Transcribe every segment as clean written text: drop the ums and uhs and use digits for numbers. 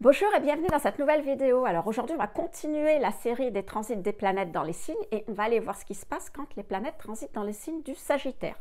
Bonjour et bienvenue dans cette nouvelle vidéo. Alors aujourd'hui, on va continuer la série des transits des planètes dans les signes et on va aller voir ce qui se passe quand les planètes transitent dans les signes du Sagittaire.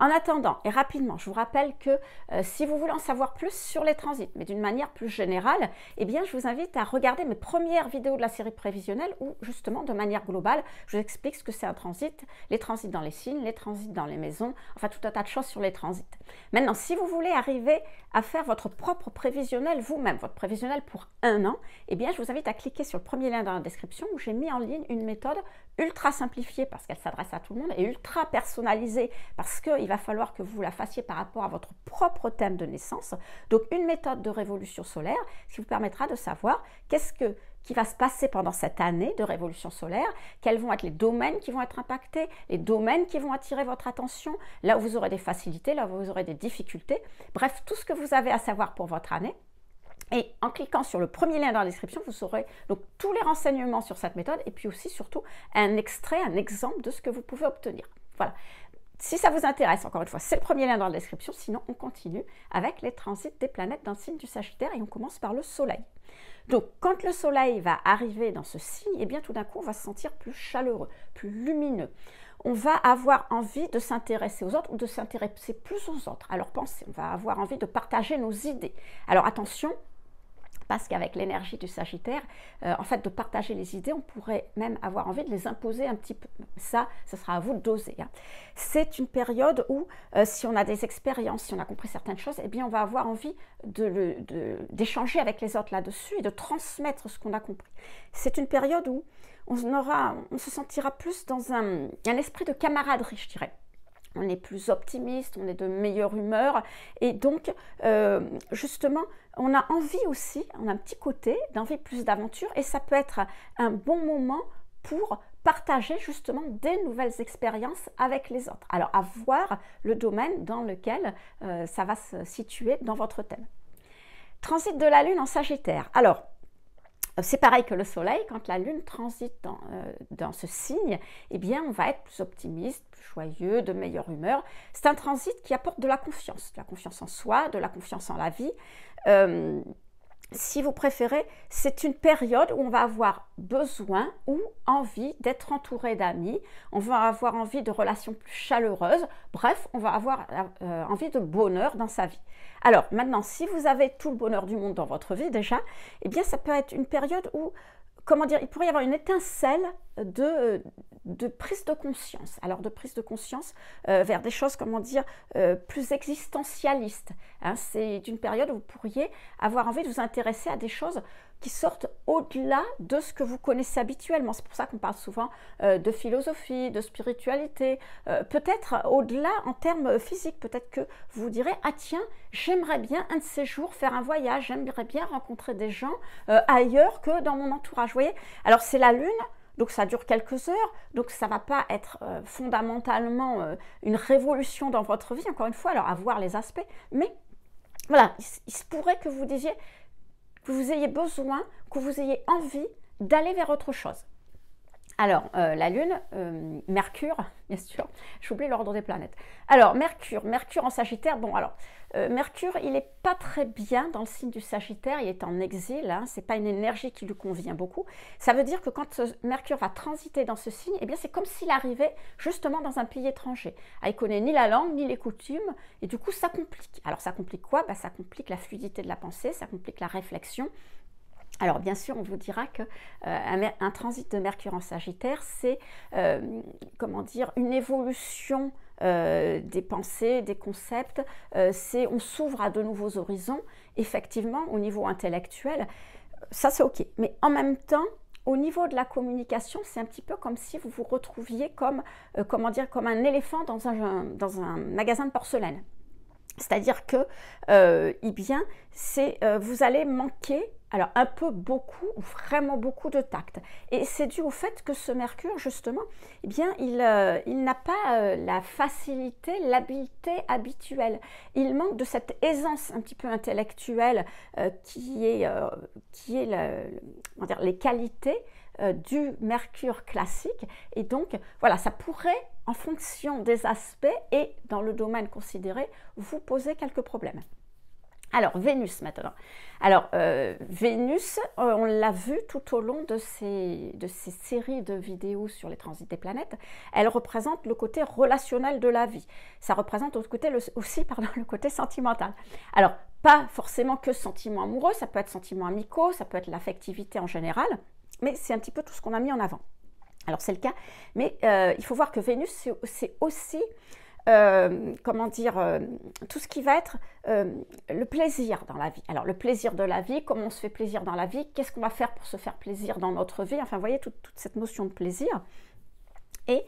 En attendant, et rapidement, je vous rappelle que si vous voulez en savoir plus sur les transits, mais d'une manière plus générale, eh bien, je vous invite à regarder mes premières vidéos de la série prévisionnelle où, justement, de manière globale, je vous explique ce que c'est un transit, les transits dans les signes, les transits dans les maisons, enfin tout un tas de choses sur les transits. Maintenant, si vous voulez arriver à faire votre propre prévisionnel vous-même, votre prévisionnel pour un an, eh bien, je vous invite à cliquer sur le premier lien dans la description où j'ai mis en ligne une méthode ultra simplifiée parce qu'elle s'adresse à tout le monde et ultra personnalisée parce qu'il va falloir que vous la fassiez par rapport à votre propre thème de naissance. Donc, une méthode de révolution solaire qui vous permettra de savoir qui va se passer pendant cette année de révolution solaire, quels vont être les domaines qui vont être impactés, les domaines qui vont attirer votre attention, là où vous aurez des facilités, là où vous aurez des difficultés, bref, tout ce que vous avez à savoir pour votre année. Et en cliquant sur le premier lien dans la description, vous aurez donc tous les renseignements sur cette méthode et puis aussi surtout un extrait, un exemple de ce que vous pouvez obtenir. Voilà. Si ça vous intéresse, encore une fois, c'est le premier lien dans la description, sinon on continue avec les transits des planètes dans le signe du Sagittaire et on commence par le Soleil. Donc, quand le Soleil va arriver dans ce signe, eh bien tout d'un coup, on va se sentir plus chaleureux, plus lumineux. On va avoir envie de s'intéresser aux autres ou de s'intéresser plus aux autres. Alors pensez, on va avoir envie de partager nos idées. Alors attention, parce qu'avec l'énergie du Sagittaire, en fait, de partager les idées, on pourrait même avoir envie de les imposer un petit peu. Ça, ce sera à vous de doser. Hein. C'est une période où, si on a des expériences, si on a compris certaines choses, eh bien, on va avoir envie d'échanger avec les autres là-dessus et de transmettre ce qu'on a compris. C'est une période où on se sentira plus dans un esprit de camaraderie, je dirais. On est plus optimiste, on est de meilleure humeur et donc justement on a envie aussi, on a un petit côté d'envie plus d'aventure et ça peut être un bon moment pour partager justement des nouvelles expériences avec les autres. Alors à voir le domaine dans lequel ça va se situer dans votre thème. Transit de la Lune en Sagittaire. Alors c'est pareil que le Soleil, quand la Lune transite dans ce signe, eh bien, on va être plus optimiste, plus joyeux, de meilleure humeur. C'est un transit qui apporte de la confiance en soi, de la confiance en la vie. Si vous préférez, c'est une période où on va avoir besoin ou envie d'être entouré d'amis, on va avoir envie de relations plus chaleureuses, bref, on va avoir envie de bonheur dans sa vie. Alors maintenant, si vous avez tout le bonheur du monde dans votre vie déjà, eh bien ça peut être une période où, comment dire, il pourrait y avoir une étincelle de prise de conscience. Alors de prise de conscience vers des choses, comment dire, plus existentialistes. Hein. C'est une période où vous pourriez avoir envie de vous intéresser à des choses qui sortent au-delà de ce que vous connaissez habituellement. C'est pour ça qu'on parle souvent de philosophie, de spiritualité, peut-être au-delà en termes physiques. Peut-être que vous direz, ah tiens, j'aimerais bien un de ces jours faire un voyage, j'aimerais bien rencontrer des gens ailleurs que dans mon entourage. Vous voyez? Alors c'est la Lune. Donc ça dure quelques heures, donc ça ne va pas être fondamentalement une révolution dans votre vie, encore une fois, alors à voir les aspects, mais voilà, il se pourrait que vous disiez, que vous ayez besoin, que vous ayez envie d'aller vers autre chose. Alors, la Lune, Mercure, bien sûr, j'oublie l'ordre des planètes. Alors, Mercure en Sagittaire, bon alors, Mercure, il n'est pas très bien dans le signe du Sagittaire, il est en exil, hein, ce n'est pas une énergie qui lui convient beaucoup. Ça veut dire que quand Mercure va transiter dans ce signe, eh bien c'est comme s'il arrivait justement dans un pays étranger. Ah, il ne connaît ni la langue, ni les coutumes, et du coup ça complique. Alors ça complique quoi? Ça complique la fluidité de la pensée, ça complique la réflexion. Alors bien sûr, on vous dira qu'un transit de Mercure en Sagittaire, c'est comment dire, une évolution des pensées, des concepts, on s'ouvre à de nouveaux horizons, effectivement, au niveau intellectuel, ça c'est ok. Mais en même temps, au niveau de la communication, c'est un petit peu comme si vous vous retrouviez comme, comment dire, comme un éléphant dans un magasin de porcelaine. C'est-à-dire que eh bien, vous allez manquer alors un peu, beaucoup ou vraiment beaucoup de tact. Et c'est dû au fait que ce Mercure, justement, eh bien, il n'a pas la facilité, l'habileté habituelle. Il manque de cette aisance un petit peu intellectuelle qui est les qualités du Mercure classique. Et donc, voilà, ça pourrait, en fonction des aspects et dans le domaine considéré, vous poser quelques problèmes. Alors, Vénus maintenant. Alors, Vénus, on l'a vu tout au long de ces séries de vidéos sur les transits des planètes, elle représente le côté relationnel de la vie. Ça représente aussi le côté sentimental. Alors, pas forcément que sentiments amoureux, ça peut être sentiments amicaux, ça peut être l'affectivité en général, mais c'est un petit peu tout ce qu'on a mis en avant. Alors, c'est le cas, mais il faut voir que Vénus, c'est aussi... comment dire, tout ce qui va être le plaisir dans la vie. Alors le plaisir de la vie, comment on se fait plaisir dans la vie, qu'est-ce qu'on va faire pour se faire plaisir dans notre vie, enfin vous voyez toute cette notion de plaisir. Et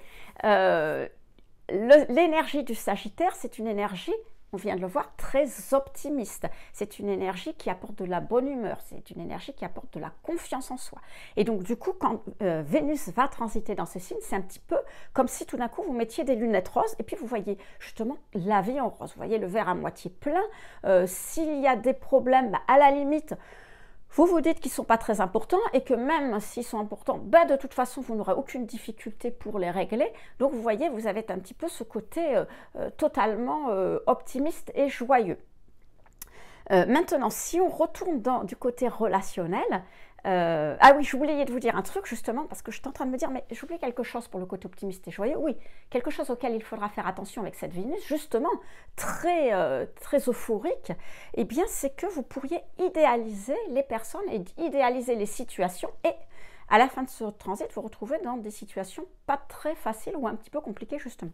l'énergie du Sagittaire, c'est une énergie, on vient de le voir, très optimiste. C'est une énergie qui apporte de la bonne humeur, c'est une énergie qui apporte de la confiance en soi. Et donc du coup, quand Vénus va transiter dans ce signe, c'est un petit peu comme si tout d'un coup vous mettiez des lunettes roses et puis vous voyez justement la vie en rose. Vous voyez le verre à moitié plein. S'il y a des problèmes, à la limite, vous vous dites qu'ils ne sont pas très importants et que même s'ils sont importants, de toute façon, vous n'aurez aucune difficulté pour les régler. Donc, vous voyez, vous avez un petit peu ce côté totalement optimiste et joyeux. Maintenant, si on retourne du côté relationnel, ah oui, j'oubliais de vous dire un truc justement, parce que j'étais en train de me dire, mais j'oublie quelque chose pour le côté optimiste et joyeux. Oui, quelque chose auquel il faudra faire attention avec cette Vénus, justement, très euphorique, eh bien, c'est que vous pourriez idéaliser les personnes et idéaliser les situations et à la fin de ce transit, vous retrouvez dans des situations pas très faciles ou un petit peu compliquées justement.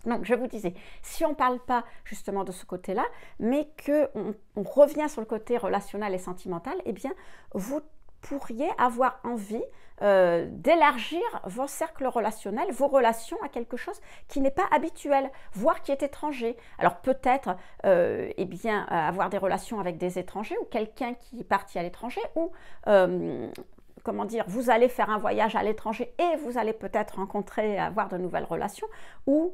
Donc, je vous disais, si on ne parle pas justement de ce côté-là, mais qu'on revient sur le côté relationnel et sentimental, eh bien, vous pourriez avoir envie d'élargir vos cercles relationnels, vos relations à quelque chose qui n'est pas habituel, voire qui est étranger. Alors, peut-être, eh bien, avoir des relations avec des étrangers ou quelqu'un qui est parti à l'étranger ou... comment dire, vous allez faire un voyage à l'étranger et vous allez peut-être avoir de nouvelles relations ou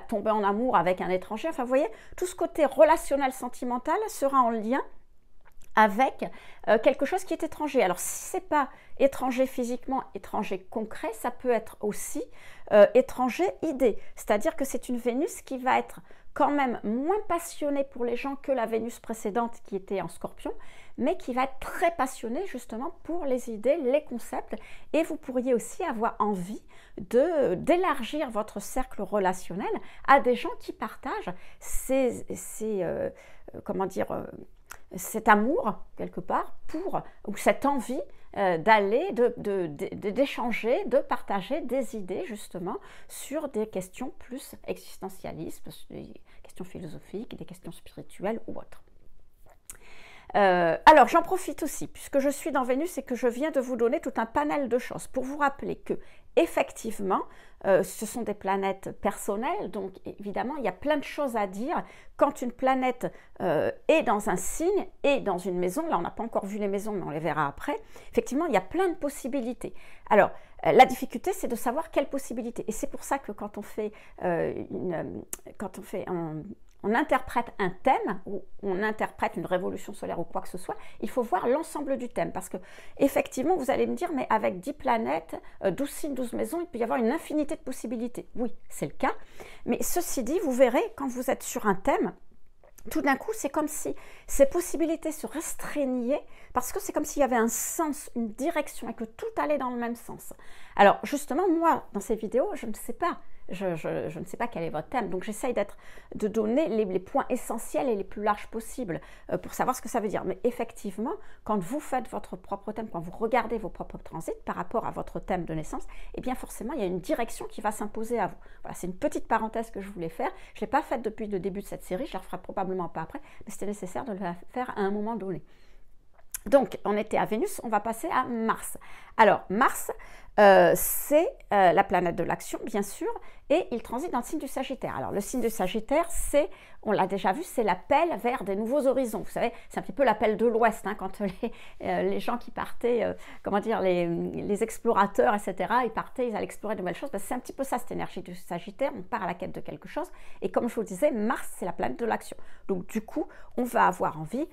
tomber en amour avec un étranger. Enfin, vous voyez, tout ce côté relationnel, sentimental sera en lien avec quelque chose qui est étranger. Alors, si ce n'est pas étranger physiquement, étranger concret, ça peut être aussi étranger idée. C'est-à-dire que c'est une Vénus qui va être quand même moins passionnée pour les gens que la Vénus précédente qui était en Scorpion, mais qui va être très passionnée justement pour les idées, les concepts, et vous pourriez aussi avoir envie d'élargir votre cercle relationnel à des gens qui partagent comment dire, cet amour quelque part ou cette envie d'aller, d'échanger, de partager des idées justement sur des questions plus existentialistes, des questions philosophiques, des questions spirituelles ou autres. Alors, j'en profite aussi, puisque je suis dans Vénus et que je viens de vous donner tout un panel de choses pour vous rappeler que, effectivement, ce sont des planètes personnelles, donc évidemment, il y a plein de choses à dire quand une planète est dans un signe et dans une maison. Là, on n'a pas encore vu les maisons, mais on les verra après. Effectivement, il y a plein de possibilités. Alors, la difficulté, c'est de savoir quelles possibilités. Et c'est pour ça que quand on fait on interprète un thème ou on interprète une révolution solaire ou quoi que ce soit, il faut voir l'ensemble du thème parce que effectivement, vous allez me dire, mais avec 10 planètes, 12 signes, 12 maisons, il peut y avoir une infinité de possibilités. Oui, c'est le cas, mais ceci dit, vous verrez, quand vous êtes sur un thème, tout d'un coup, c'est comme si ces possibilités se restreignaient parce que c'est comme s'il y avait un sens, une direction et que tout allait dans le même sens. Alors justement, moi, dans ces vidéos, je ne sais pas. Je ne sais pas quel est votre thème, donc j'essaye de donner les points essentiels et les plus larges possibles pour savoir ce que ça veut dire. Mais effectivement, quand vous faites votre propre thème, quand vous regardez vos propres transits par rapport à votre thème de naissance, eh bien forcément, il y a une direction qui va s'imposer à vous. Voilà, c'est une petite parenthèse que je voulais faire. Je ne l'ai pas faite depuis le début de cette série, je la referai probablement pas après, mais c'était nécessaire de la faire à un moment donné. Donc, on était à Vénus, on va passer à Mars. Alors, Mars, c'est la planète de l'action, bien sûr, et il transite dans le signe du Sagittaire. Alors, le signe du Sagittaire, on l'a déjà vu, c'est l'appel vers des nouveaux horizons. Vous savez, c'est un petit peu l'appel de l'Ouest, hein, quand les gens qui partaient, comment dire, les explorateurs, etc., ils partaient, ils allaient explorer de nouvelles choses. C'est un petit peu ça, cette énergie du Sagittaire. On part à la quête de quelque chose. Et comme je vous le disais, Mars, c'est la planète de l'action. Donc, du coup, on va avoir envie,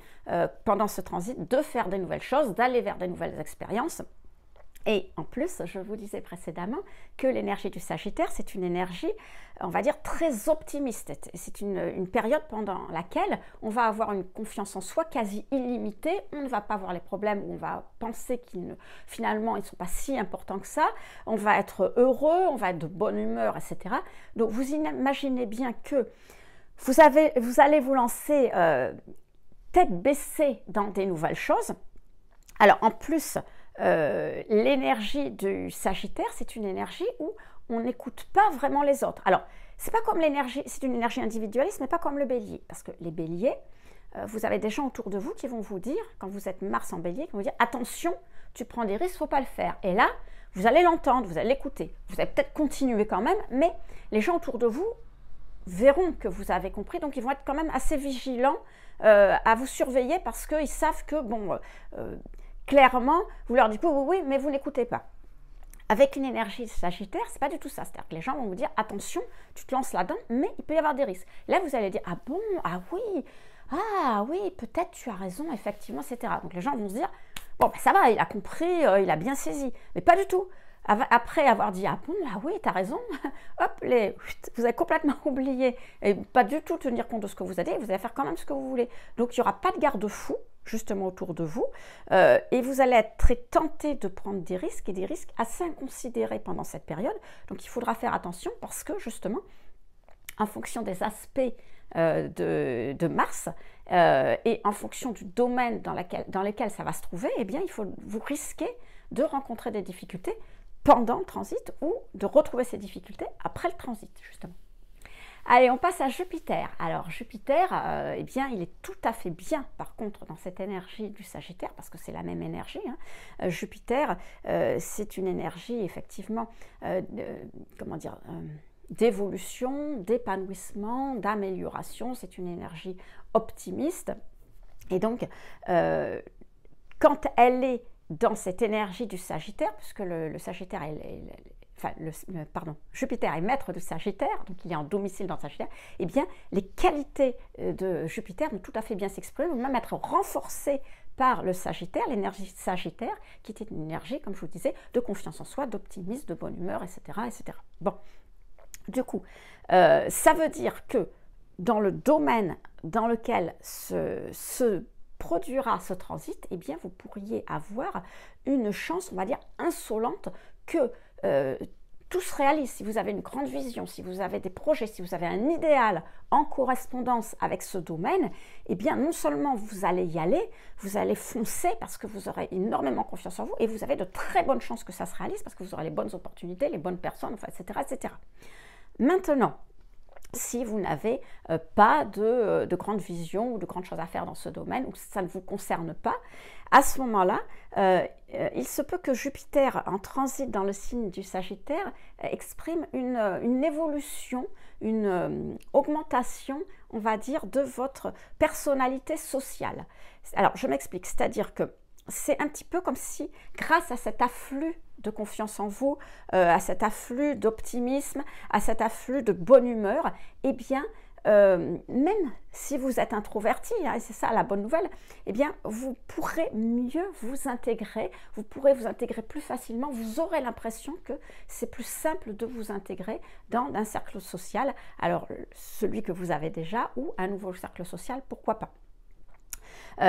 pendant ce transit, de faire des nouvelles choses, d'aller vers des nouvelles expériences. Et en plus, je vous disais précédemment que l'énergie du Sagittaire, c'est une énergie, on va dire, très optimiste. C'est une période pendant laquelle on va avoir une confiance en soi quasi illimitée. On ne va pas voir les problèmes où on va penser finalement, ils ne sont pas si importants que ça. On va être heureux, on va être de bonne humeur, etc. Donc, vous imaginez bien que vous allez vous lancer tête baissée dans des nouvelles choses. Alors, en plus, l'énergie du Sagittaire, c'est une énergie où on n'écoute pas vraiment les autres. Alors, c'est pas comme l'énergie, c'est une énergie individualiste, mais pas comme le Bélier, parce que les Béliers, vous avez des gens autour de vous qui vont vous dire, quand vous êtes Mars en Bélier, qui vont vous dire attention, tu prends des risques, faut pas le faire. Et là, vous allez l'entendre, vous allez l'écouter, vous allez peut-être continuer quand même, mais les gens autour de vous verront que vous avez compris, donc ils vont être quand même assez vigilants à vous surveiller parce qu'ils savent que bon. Clairement, vous leur dites oui, mais vous n'écoutez pas. Avec une énergie Sagittaire, c'est pas du tout ça. C'est-à-dire que les gens vont vous dire attention, tu te lances là-dedans, mais il peut y avoir des risques. Là, vous allez dire ah bon, ah oui, peut-être tu as raison, effectivement, etc. Donc les gens vont se dire bon, ben, ça va, il a compris, il a bien saisi. Mais pas du tout. Après avoir dit ah bon, ah oui, tu as raison, hop, vous avez complètement oublié et pas du tout tenir compte de ce que vous allez faire quand même ce que vous voulez. Donc il n'y aura pas de garde-fou justement autour de vous et vous allez être très tenté de prendre des risques et des risques assez inconsidérés pendant cette période. Donc il faudra faire attention parce que justement, en fonction des aspects de Mars et en fonction du domaine dans lequel ça va se trouver, eh bien vous risquez de rencontrer des difficultés pendant le transit ou de retrouver ces difficultés après le transit justement. Allez, on passe à Jupiter. Alors Jupiter, eh bien, il est tout à fait bien par contre dans cette énergie du Sagittaire parce que c'est la même énergie. Hein. Jupiter, c'est une énergie effectivement, comment dire, d'évolution, d'épanouissement, d'amélioration. C'est une énergie optimiste. Et donc, quand elle est dans cette énergie du Sagittaire, puisque le Sagittaire Jupiter est maître de Sagittaire, donc il est en domicile dans le Sagittaire, eh bien, les qualités de Jupiter vont tout à fait bien s'exprimer, vont même être renforcées par le Sagittaire, l'énergie Sagittaire, qui était une énergie, comme je vous disais, de confiance en soi, d'optimisme, de bonne humeur, etc., etc. Bon, du coup, ça veut dire que dans le domaine dans lequel se produira ce transit, eh bien, vous pourriez avoir une chance, on va dire, insolente que tout se réalise. Si vous avez une grande vision, si vous avez des projets, si vous avez un idéal en correspondance avec ce domaine, eh bien, non seulement vous allez y aller, vous allez foncer parce que vous aurez énormément confiance en vous et vous avez de très bonnes chances que ça se réalise parce que vous aurez les bonnes opportunités, les bonnes personnes, enfin, etc., etc. Maintenant, si vous n'avez pas de grande vision ou de grandes choses à faire dans ce domaine ou que ça ne vous concerne pas, à ce moment-là, il se peut que Jupiter en transit dans le signe du Sagittaire exprime une évolution, une augmentation, on va dire, de votre personnalité sociale. Alors, je m'explique, c'est-à-dire que c'est un petit peu comme si, grâce à cet afflux de confiance en vous, à cet afflux d'optimisme, à cet afflux de bonne humeur, eh bien, même si vous êtes introverti, hein, et c'est ça la bonne nouvelle, eh bien, vous pourrez mieux vous intégrer, vous pourrez vous intégrer plus facilement, vous aurez l'impression que c'est plus simple de vous intégrer dans un cercle social, alors celui que vous avez déjà ou un nouveau cercle social, pourquoi pas.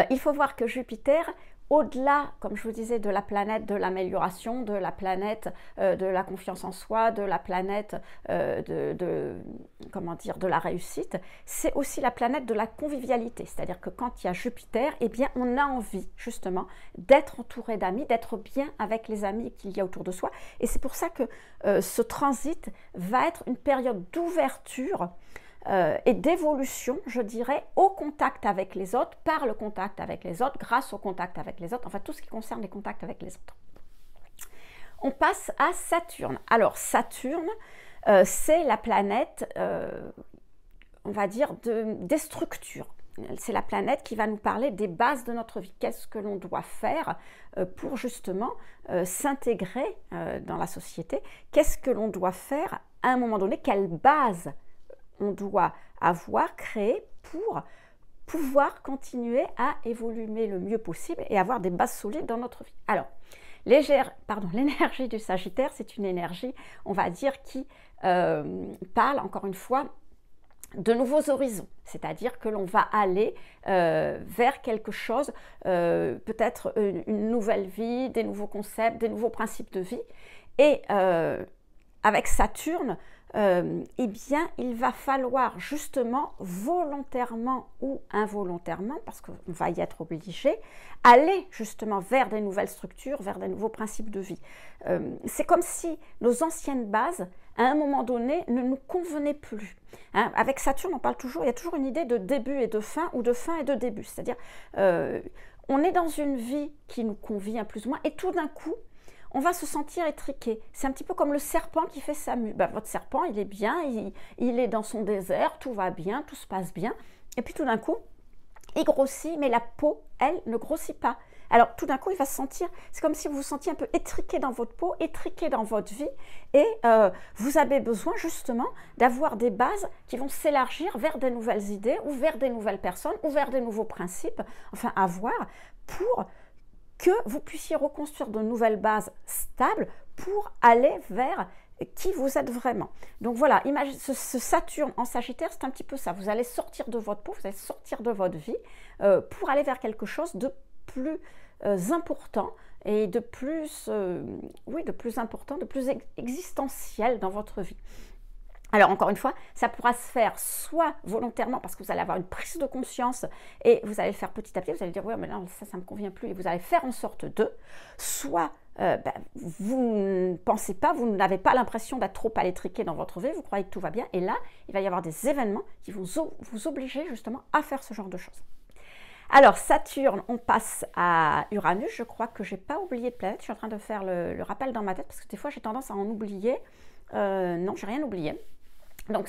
Il faut voir que Jupiter, au-delà, comme je vous disais, de la planète de l'amélioration, de la planète de la confiance en soi, de la planète comment dire, de la réussite, c'est aussi la planète de la convivialité. C'est-à-dire que quand il y a Jupiter, eh bien, on a envie justement d'être entouré d'amis, d'être bien avec les amis qu'il y a autour de soi. Et c'est pour ça que ce transit va être une période d'ouverture et d'évolution, je dirais, au contact avec les autres, par le contact avec les autres, grâce au contact avec les autres, enfin tout ce qui concerne les contacts avec les autres. On passe à Saturne. Alors Saturne, c'est la planète, on va dire, des structures. C'est la planète qui va nous parler des bases de notre vie. Qu'est-ce que l'on doit faire pour justement s'intégrer dans la société? Qu'est-ce que l'on doit faire à un moment donné? Quelle base on doit avoir créé pour pouvoir continuer à évoluer le mieux possible et avoir des bases solides dans notre vie. Alors, L'énergie du Sagittaire, c'est une énergie, on va dire, qui parle, encore une fois, de nouveaux horizons, c'est-à-dire que l'on va aller vers quelque chose, peut-être une nouvelle vie, des nouveaux concepts, des nouveaux principes de vie. Et avec Saturne, eh bien, il va falloir justement volontairement ou involontairement, parce qu'on va y être obligé, aller justement vers des nouvelles structures, vers des nouveaux principes de vie. C'est comme si nos anciennes bases, à un moment donné, ne nous convenaient plus. Hein, avec Saturne, on parle toujours, il y a toujours une idée de début et de fin, ou de fin et de début. C'est-à-dire, on est dans une vie qui nous convient plus ou moins, et tout d'un coup, on va se sentir étriqué. C'est un petit peu comme le serpent qui fait sa mue. Votre serpent, il est bien, il est dans son désert, tout va bien, tout se passe bien. Et puis tout d'un coup, il grossit, mais la peau, elle, ne grossit pas. Alors tout d'un coup, il va se sentir, c'est comme si vous vous sentiez un peu étriqué dans votre peau, étriqué dans votre vie. Et vous avez besoin justement d'avoir des bases qui vont s'élargir vers des nouvelles idées, ou vers des nouvelles personnes, ou vers des nouveaux principes, enfin à voir, pour que vous puissiez reconstruire de nouvelles bases stables pour aller vers qui vous êtes vraiment. Donc voilà, imagine, ce Saturne en Sagittaire, c'est un petit peu ça. Vous allez sortir de votre peau, vous allez sortir de votre vie pour aller vers quelque chose de plus important et de plus, de plus important, de plus existentiel dans votre vie. Alors encore une fois, ça pourra se faire soit volontairement parce que vous allez avoir une prise de conscience et vous allez le faire petit à petit, vous allez dire oui mais non ça ne me convient plus et vous allez faire en sorte de, soit vous ne pensez pas, vous n'avez pas l'impression d'être trop à l'étriqué dans votre vie, vous croyez que tout va bien et là il va y avoir des événements qui vont vous obliger justement à faire ce genre de choses. Alors Saturne, on passe à Uranus, je crois que je n'ai pas oublié de planète, je suis en train de faire le rappel dans ma tête parce que des fois j'ai tendance à en oublier, non j'ai rien oublié. Donc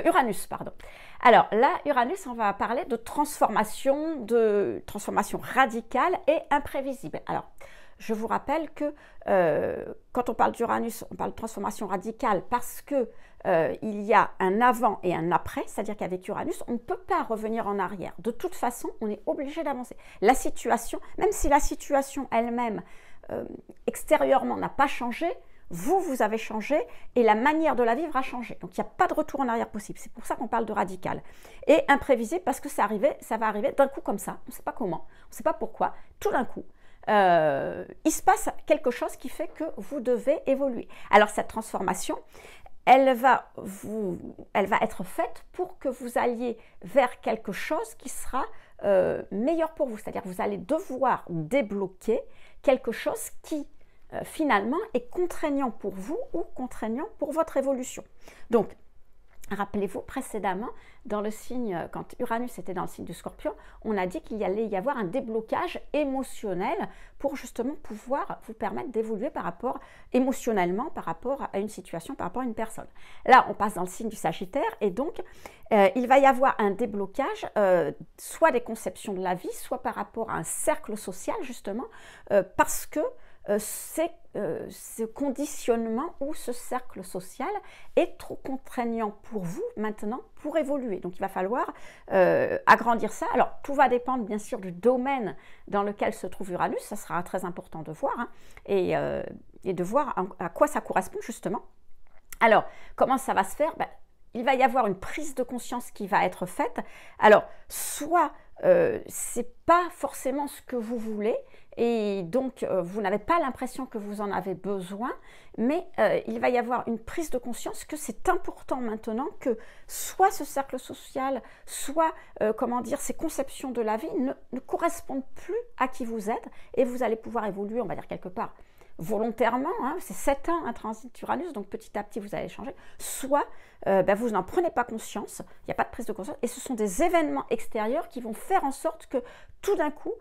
Uranus, pardon. Alors là, Uranus, on va parler de transformation radicale et imprévisible. Alors, je vous rappelle que quand on parle d'Uranus, on parle de transformation radicale parce que il y a un avant et un après, c'est-à-dire qu'avec Uranus, on ne peut pas revenir en arrière. De toute façon, on est obligé d'avancer. La situation, même si la situation elle-même, extérieurement, n'a pas changé, vous avez changé et la manière de la vivre a changé. Donc, il n'y a pas de retour en arrière possible. C'est pour ça qu'on parle de radical. Et imprévisible parce que ça va arriver d'un coup comme ça. On ne sait pas comment, on ne sait pas pourquoi. Tout d'un coup, il se passe quelque chose qui fait que vous devez évoluer. Alors, cette transformation, elle va être faite pour que vous alliez vers quelque chose qui sera meilleur pour vous. C'est-à-dire que vous allez devoir débloquer quelque chose qui finalement est contraignant pour vous ou contraignant pour votre évolution. Donc, rappelez-vous précédemment, dans le signe, quand Uranus était dans le signe du Scorpion, on a dit qu'il allait y avoir un déblocage émotionnel pour justement pouvoir vous permettre d'évoluer émotionnellement par rapport à une situation, par rapport à une personne. Là, on passe dans le signe du Sagittaire et donc, il va y avoir un déblocage, soit des conceptions de la vie, soit par rapport à un cercle social justement, parce que ce conditionnement ou ce cercle social est trop contraignant pour vous maintenant pour évoluer. Donc il va falloir agrandir ça. Alors tout va dépendre bien sûr du domaine dans lequel se trouve Uranus, ça sera très important de voir et de voir à quoi ça correspond justement. Alors comment ça va se faire? Il va y avoir une prise de conscience qui va être faite. Alors soit c'est pas forcément ce que vous voulez et donc vous n'avez pas l'impression que vous en avez besoin, mais il va y avoir une prise de conscience que c'est important maintenant que soit ce cercle social, soit ces conceptions de la vie ne correspondent plus à qui vous êtes et vous allez pouvoir évoluer, on va dire quelque part volontairement, c'est 7 ans un transit d'Uranus, donc petit à petit vous allez changer, soit vous n'en prenez pas conscience, il n'y a pas de prise de conscience, et ce sont des événements extérieurs qui vont faire en sorte que tout d'un coup,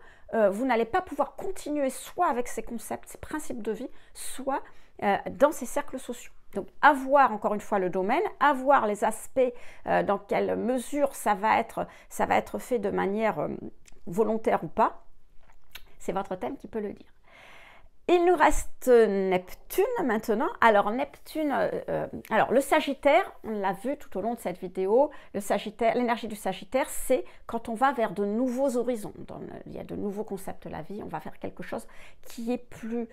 vous n'allez pas pouvoir continuer soit avec ces concepts, ces principes de vie, soit dans ces cercles sociaux. Donc, avoir encore une fois le domaine, avoir les aspects, dans quelle mesure ça va être fait de manière volontaire ou pas, c'est votre thème qui peut le dire. Il nous reste Neptune maintenant. Alors Neptune, alors le Sagittaire, on l'a vu tout au long de cette vidéo, le Sagittaire, l'énergie du Sagittaire, c'est quand on va vers de nouveaux horizons. Il y a de nouveaux concepts de la vie, on va faire quelque chose qui est plus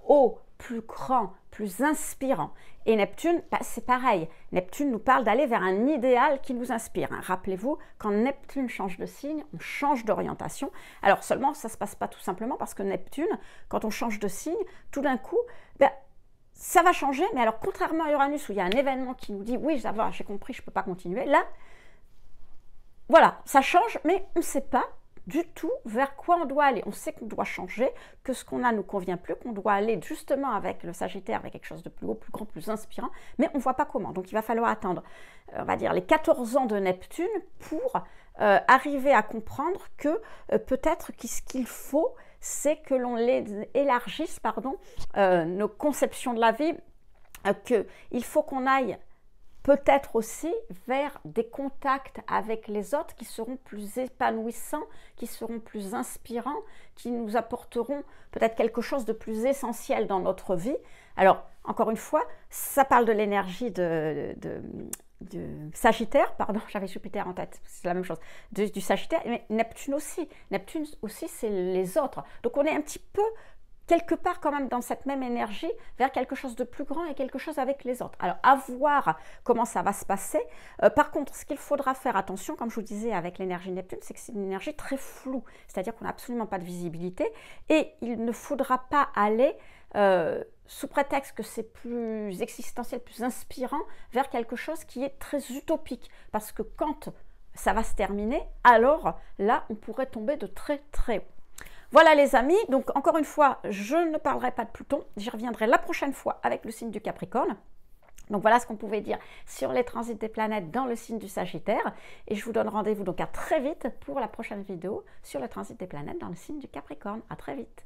haut, plus grand, plus inspirant. Et Neptune, bah, c'est pareil. Neptune nous parle d'aller vers un idéal qui nous inspire. Rappelez-vous, quand Neptune change de signe, on change d'orientation. Alors seulement, ça ne se passe pas tout simplement parce que Neptune, quand on change de signe, tout d'un coup, ben, ça va changer. Mais alors, contrairement à Uranus, où il y a un événement qui nous dit « oui, ça va, j'ai compris, je ne peux pas continuer », là, voilà, ça change, mais on ne sait pas du tout vers quoi on doit aller. On sait qu'on doit changer, que ce qu'on a ne nous convient plus, qu'on doit aller justement avec le Sagittaire, avec quelque chose de plus haut, plus grand, plus inspirant, mais on ne voit pas comment. Donc il va falloir attendre, on va dire, les 14 ans de Neptune pour arriver à comprendre que peut-être ce qu'il faut, c'est que l'on élargisse nos conceptions de la vie, qu'il faut qu'on aille peut-être aussi vers des contacts avec les autres qui seront plus épanouissants, qui seront plus inspirants, qui nous apporteront peut-être quelque chose de plus essentiel dans notre vie. Alors, encore une fois, ça parle de l'énergie de Sagittaire, pardon, j'avais Jupiter en tête, c'est la même chose, du Sagittaire, mais Neptune aussi, c'est les autres. Donc on est un petit peu quelque part quand même dans cette même énergie vers quelque chose de plus grand et quelque chose avec les autres. Alors à voir comment ça va se passer. Par contre, ce qu'il faudra faire attention, comme je vous disais avec l'énergie Neptune, c'est que c'est une énergie très floue, c'est-à-dire qu'on n'a absolument pas de visibilité et il ne faudra pas aller sous prétexte que c'est plus existentiel, plus inspirant, vers quelque chose qui est très utopique. Parce que quand ça va se terminer, alors là, on pourrait tomber de très très haut. Voilà les amis, donc encore une fois, je ne parlerai pas de Pluton, j'y reviendrai la prochaine fois avec le signe du Capricorne. Donc voilà ce qu'on pouvait dire sur les transits des planètes dans le signe du Sagittaire. Et je vous donne rendez-vous donc à très vite pour la prochaine vidéo sur le transit des planètes dans le signe du Capricorne. À très vite.